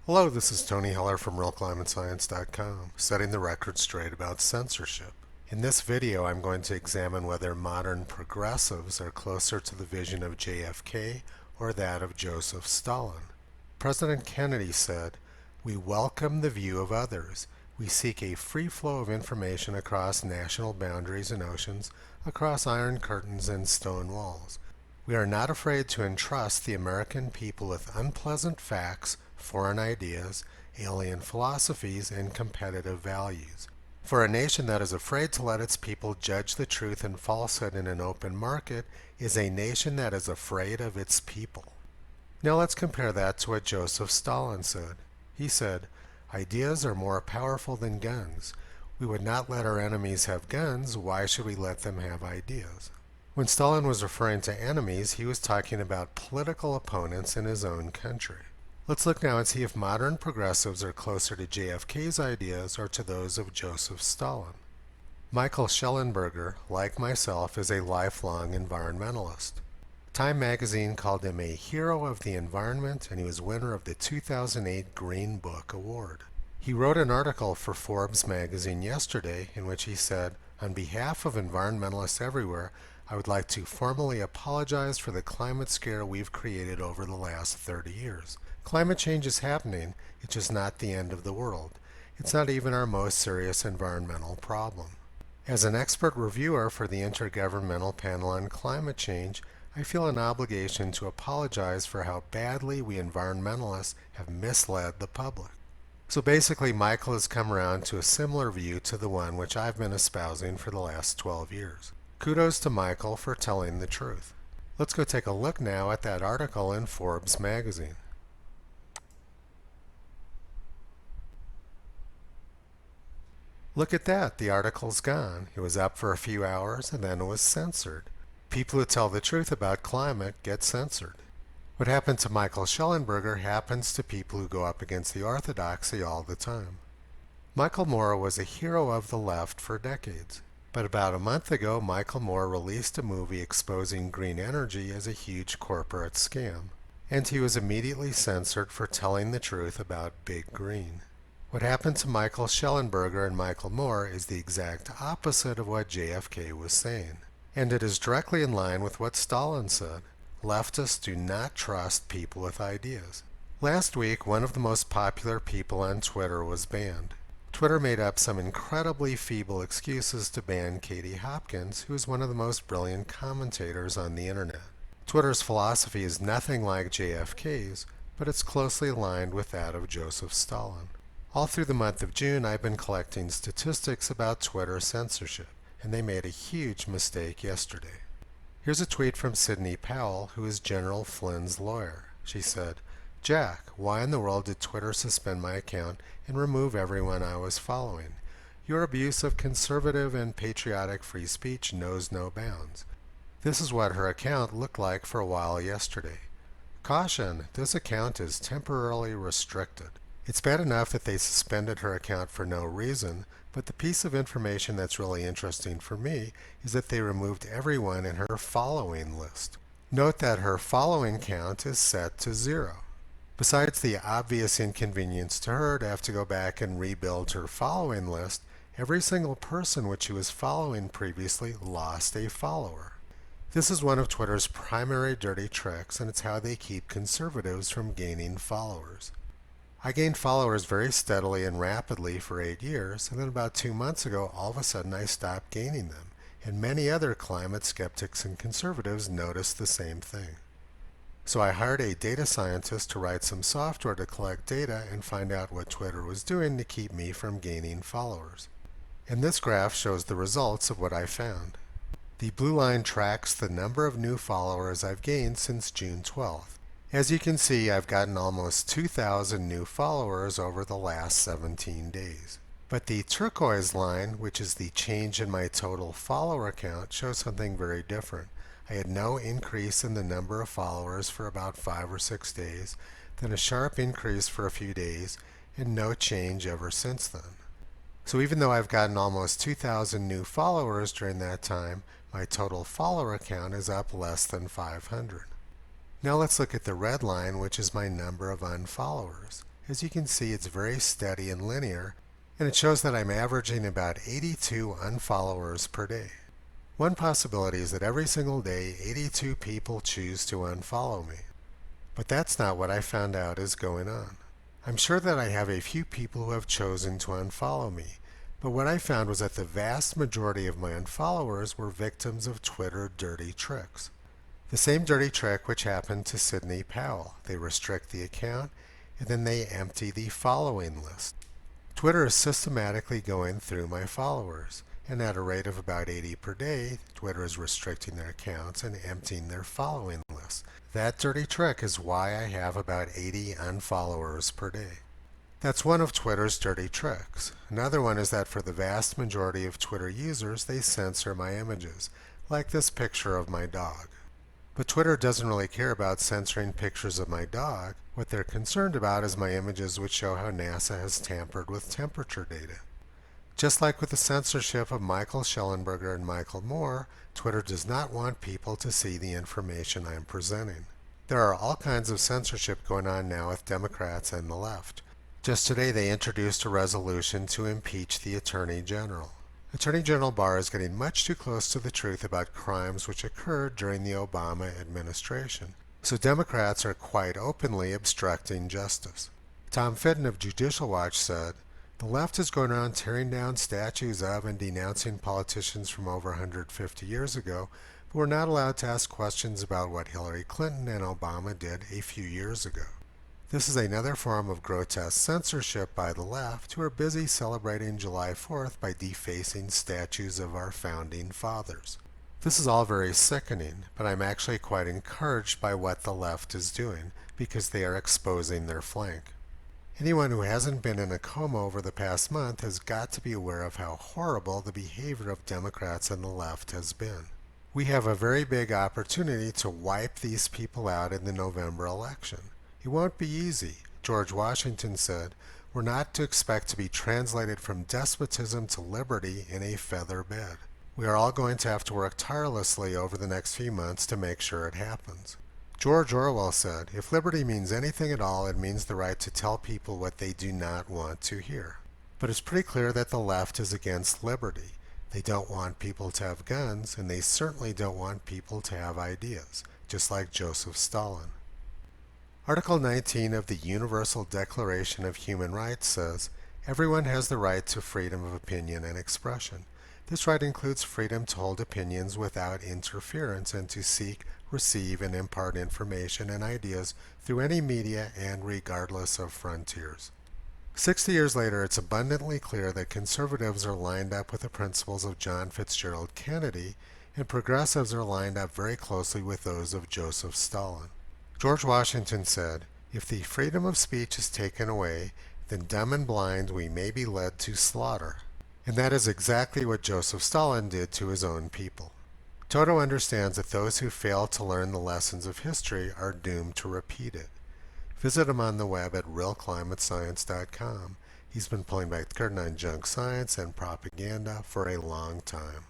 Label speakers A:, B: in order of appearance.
A: Hello, this is Tony Heller from RealClimateScience.com, setting the record straight about censorship. In this video, I'm going to examine whether modern progressives are closer to the vision of JFK or that of Joseph Stalin. President Kennedy said, "We welcome the view of others. We seek a free flow of information across national boundaries and oceans, across iron curtains and stone walls. We are not afraid to entrust the American people with unpleasant facts, foreign ideas, alien philosophies, and competitive values. For a nation that is afraid to let its people judge the truth and falsehood in an open market is a nation that is afraid of its people." Now let's compare that to what Joseph Stalin said. He said, "Ideas are more powerful than guns. We would not let our enemies have guns. Why should we let them have ideas?" When Stalin was referring to enemies, he was talking about political opponents in his own country. Let's look now and see if modern progressives are closer to JFK's ideas or to those of Joseph Stalin. Michael Shellenberger, like myself, is a lifelong environmentalist. Time magazine called him a hero of the environment, and he was winner of the 2008 Green Book Award. He wrote an article for Forbes magazine yesterday in which he said, "On behalf of environmentalists everywhere, I would like to formally apologize for the climate scare we've created over the last 30 years. Climate change is happening. It's just not the end of the world. It's not even our most serious environmental problem." As an expert reviewer for the Intergovernmental Panel on Climate Change, I feel an obligation to apologize for how badly we environmentalists have misled the public. So basically, Michael has come around to a similar view to the one which I've been espousing for the last 12 years. Kudos to Michael for telling the truth. Let's go take a look now at that article in Forbes magazine. Look at that, the article's gone. It was up for a few hours and then it was censored. People who tell the truth about climate get censored. What happened to Michael Shellenberger happens to people who go up against the orthodoxy all the time. Michael Moore was a hero of the left for decades. But about a month ago, Michael Moore released a movie exposing green energy as a huge corporate scam. And he was immediately censored for telling the truth about Big Green. What happened to Michael Shellenberger and Michael Moore is the exact opposite of what JFK was saying. And it is directly in line with what Stalin said. Leftists do not trust people with ideas. Last week, one of the most popular people on Twitter was banned. Twitter made up some incredibly feeble excuses to ban Katie Hopkins, who is one of the most brilliant commentators on the internet. Twitter's philosophy is nothing like JFK's, but it's closely aligned with that of Joseph Stalin. All through the month of June, I've been collecting statistics about Twitter censorship, and they made a huge mistake yesterday. Here's a tweet from Sidney Powell, who is General Flynn's lawyer. She said, "Jack, why in the world did Twitter suspend my account and remove everyone I was following? Your abuse of conservative and patriotic free speech knows no bounds." This is what her account looked like for a while yesterday. "Caution, this account is temporarily restricted." It's bad enough that they suspended her account for no reason, but the piece of information that's really interesting for me is that they removed everyone in her following list. Note that her following count is set to 0. Besides the obvious inconvenience to her to have to go back and rebuild her following list, every single person which she was following previously lost a follower. This is one of Twitter's primary dirty tricks, and it's how they keep conservatives from gaining followers. I gained followers very steadily and rapidly for 8 years, and then about 2 months ago, all of a sudden I stopped gaining them, and many other climate skeptics and conservatives noticed the same thing. So I hired a data scientist to write some software to collect data and find out what Twitter was doing to keep me from gaining followers. And this graph shows the results of what I found. The blue line tracks the number of new followers I've gained since June 12th. As you can see, I've gotten almost 2,000 new followers over the last 17 days. But the turquoise line, which is the change in my total follower count, shows something very different. I had no increase in the number of followers for about 5 or 6 days, then a sharp increase for a few days, and no change ever since then. So even though I've gotten almost 2,000 new followers during that time, my total follower count is up less than 500. Now let's look at the red line, which is my number of unfollowers. As you can see, it's very steady and linear, and it shows that I'm averaging about 82 unfollowers per day. One possibility is that every single day 82 people choose to unfollow me. But that's not what I found out is going on. I'm sure that I have a few people who have chosen to unfollow me, but what I found was that the vast majority of my unfollowers were victims of Twitter dirty tricks. The same dirty trick which happened to Sidney Powell. They restrict the account, and then they empty the following list. Twitter is systematically going through my followers, and at a rate of about 80 per day, Twitter is restricting their accounts and emptying their following lists. That dirty trick is why I have about 80 unfollowers per day. That's one of Twitter's dirty tricks. Another one is that for the vast majority of Twitter users, they censor my images, like this picture of my dog. But Twitter doesn't really care about censoring pictures of my dog. What they're concerned about is my images which show how NASA has tampered with temperature data. Just like with the censorship of Michael Shellenberger and Michael Moore, Twitter does not want people to see the information I'm presenting. There are all kinds of censorship going on now with Democrats and the left. Just today they introduced a resolution to impeach the Attorney General. Attorney General Barr is getting much too close to the truth about crimes which occurred during the Obama administration, so Democrats are quite openly obstructing justice. Tom Fitton of Judicial Watch said, "The left is going around tearing down statues of and denouncing politicians from over 150 years ago, but we're not allowed to ask questions about what Hillary Clinton and Obama did a few years ago." This is another form of grotesque censorship by the left, who are busy celebrating July 4th by defacing statues of our founding fathers. This is all very sickening, but I'm actually quite encouraged by what the left is doing, because they are exposing their flank. Anyone who hasn't been in a coma over the past month has got to be aware of how horrible the behavior of Democrats and the left has been. We have a very big opportunity to wipe these people out in the November election. It won't be easy. George Washington said, "We're not to expect to be translated from despotism to liberty in a feather bed." We are all going to have to work tirelessly over the next few months to make sure it happens. George Orwell said, "If liberty means anything at all, it means the right to tell people what they do not want to hear." But it's pretty clear that the left is against liberty. They don't want people to have guns, and they certainly don't want people to have ideas, just like Joseph Stalin. Article 19 of the Universal Declaration of Human Rights says, "Everyone has the right to freedom of opinion and expression. This right includes freedom to hold opinions without interference and to seek, receive, and impart information and ideas through any media and regardless of frontiers." 60 years later, it's abundantly clear that conservatives are lined up with the principles of John Fitzgerald Kennedy, and progressives are lined up very closely with those of Joseph Stalin. George Washington said, "If the freedom of speech is taken away, then dumb and blind we may be led to slaughter." And that is exactly what Joseph Stalin did to his own people. Toto understands that those who fail to learn the lessons of history are doomed to repeat it. Visit him on the web at realclimatescience.com. He's been pulling back the curtain on junk science and propaganda for a long time.